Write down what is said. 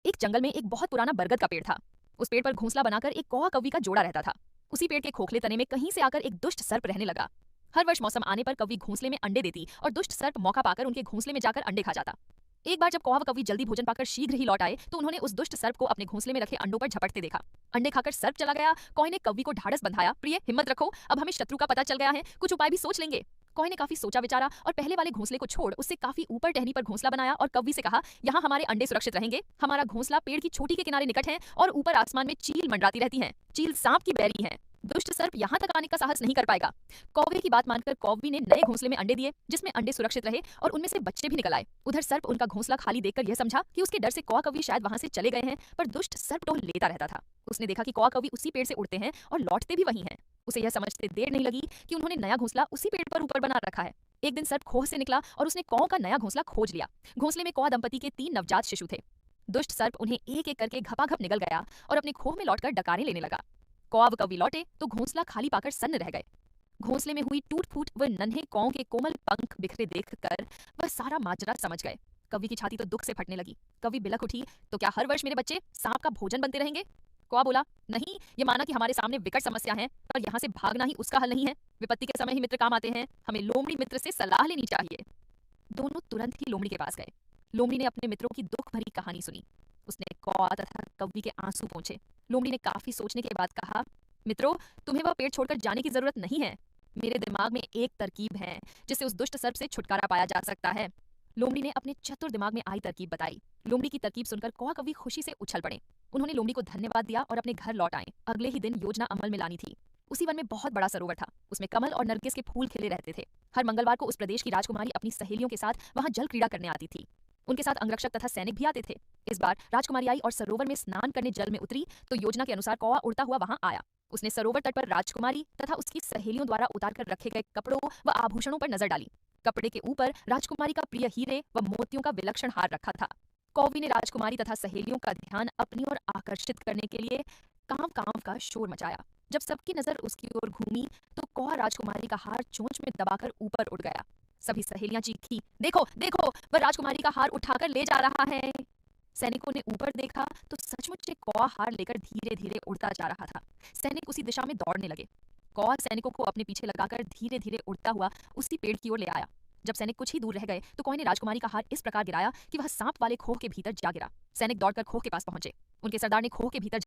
एक जंगल में एक बहुत पुराना बरगद का पेड़ था। उस पेड़ पर घोंसला बनाकर एक कौवा कौवी का जोड़ा रहता था। उसी पेड़ के खोखले तने में कहीं से आकर एक दुष्ट सर्प रहने लगा। हर वर्ष मौसम आने पर कौवी घोंसले में अंडे देती और दुष्ट सर्प मौका पाकर उनके घोंसले में जाकर अंडे खा जाता। एक बार जब कौवा व कौवी जल्दी भोजन पाकर शीघ्र ही लौट आए तो उन्होंने उस दुष्ट सर्प को अपने घोंसले में रखे अंडों पर झपटते देखा। अंडे खाकर सर्प चला गया। कौवे ने कौवी को ढाढ़स बंधाया, प्रिय हिम्मत रखो, अब हमें शत्रु का पता चल गया है, कुछ उपाय भी सोच लेंगे। कौवे ने काफी सोचा विचारा और पहले वाले घोंसले को छोड़ उससे काफी ऊपर टहनी पर घोंसला बनाया और कौवी से कहा, यहाँ हमारे अंडे सुरक्षित रहेंगे। हमारा घोंसला पेड़ की चोटी के किनारे निकट है और ऊपर आसमान में चील मंडराती रहती हैं। चील सांप की बैरी है। दुष्ट सर्प यहाँ तक आने का साहस नहीं कर पाएगा। कौवे की बात मानकर कौवी ने नए घोंसले में अंडे दिए जिसमें अंडे सुरक्षित रहे और उनमें से बच्चे भी निकल आए। उधर सर्प उनका घोंसला खाली देखकर यह समझा कि उसके डर से कौवा कौवी शायद वहां से चले गए हैं, पर दुष्ट सर्प टोह लेता रहता था। उसने देखा कि कौवा कौवी उसी पेड़ से उड़ते हैं और लौटते भी वहीं हैं। उसे यह समझते देर नहीं लगी कि उन्होंने नया घोंसला उसी पेड़ पर ऊपर बना रखा है। एक दिन सर्प खोह से निकला और उसने कौवा का नया घोंसला खोज लिया। घोंसले में कौवा दंपति के 3 नवजात शिशु थे। दुष्ट सर्प उन्हें एक एक करके घपाघप निगल गया और अपने खोह में लौटकर डकारें लेने लगा। कौवा व कौवी लौटे तो घोंसला खाली पाकर सन्न रह गए। घोंसले में हुई टूट फूट व नन्हे कौओं के कोमल पंख बिखरे देखकर वह सारा माजरा समझ गए। कौवी की छाती तो दुख से फटने लगी। कौवी बिलख उठी, तो क्या हर वर्ष मेरे बच्चे सांप का भोजन बनते रहेंगे? कौवा बोला, नहीं, ये माना कि हमारे सामने विकट समस्या है, पर यहाँ से भागना ही उसका हल नहीं है। विपत्ति के समय ही मित्र काम आते हैं, हमें लोमड़ी मित्र से सलाह लेनी चाहिए। दोनों तुरंत ही लोमड़ी के पास गए। लोमड़ी ने अपने मित्रों की दुख भरी कहानी सुनी। उसने कौवा तथा कौवी के आंसू पोंछे। लोमड़ी ने काफी सोचने के बाद कहा, मित्रों, तुम्हें वह पेड़ छोड़कर जाने की जरूरत नहीं है। मेरे दिमाग में एक तरकीब है जिससे उस दुष्ट सर्प से छुटकारा पाया जा सकता है। लोमड़ी ने अपने चतुर दिमाग में आई तरकीब बताई। लोमड़ी की तरकीब सुनकर कौवा कौवी खुशी से उछल पड़े। उन्होंने लोमड़ी को धन्यवाद दिया और अपने घर लौट आए। अगले ही दिन योजना अमल में लानी थी। उसी वन में बहुत बड़ा सरोवर था। उसमें कमल और नरगिस के फूल खिले रहते थे। हर मंगलवार को उस प्रदेश की राजकुमारी अपनी सहेलियों के साथ वहां जल क्रीड़ा करने आती थी। उनके साथ अंगरक्षक तथा सैनिक भी आते थे। इस बार राजकुमारी आई और सरोवर में स्नान करने जल में उतरी तो योजना के अनुसार कौवा उड़ता हुआ वहां आया। उसने सरोवर तट पर राजकुमारी तथा उसकी सहेलियों द्वारा उतार कर रखे गए कपड़ों व आभूषणों पर नजर डाली। कपड़े के ऊपर राजकुमारी का प्रिय हीरे व मोतियों का विलक्षण हार रखा था। कौवी ने राजकुमारी तथा सहेलियों का ध्यान अपनी ओर आकर्षित करने के लिए कांव कांव का शोर मचाया। जब सबकी नजर उसकी ओर घूमी तो कौवा राजकुमारी का हार चोंच में दबाकर ऊपर उड़ गया। सभी सहेलियां चीखी, देखो देखो, वह राजकुमारी का हार उठाकर ले जा रहा है। सैनिकों ने ऊपर देखा तो सचमुच एक कौवा हार लेकर धीरे धीरे उड़ता जा रहा था। सैनिक उसी दिशा में दौड़ने लगे। कौवा सैनिकों को अपने पीछे लगाकर धीरे धीरे उड़ता हुआ उसी पेड़ की ओर ले आया। जब सैनिक कुछ ही दूर रह गए तो कौवे ने राजकुमारी का हार इस प्रकार गिराया कि वह सांप वाले खोह के भीतर जा गिरा। सैनिक दौड़कर खोह के पास पहुंचे। उनके सरदार ने खोह के भीतर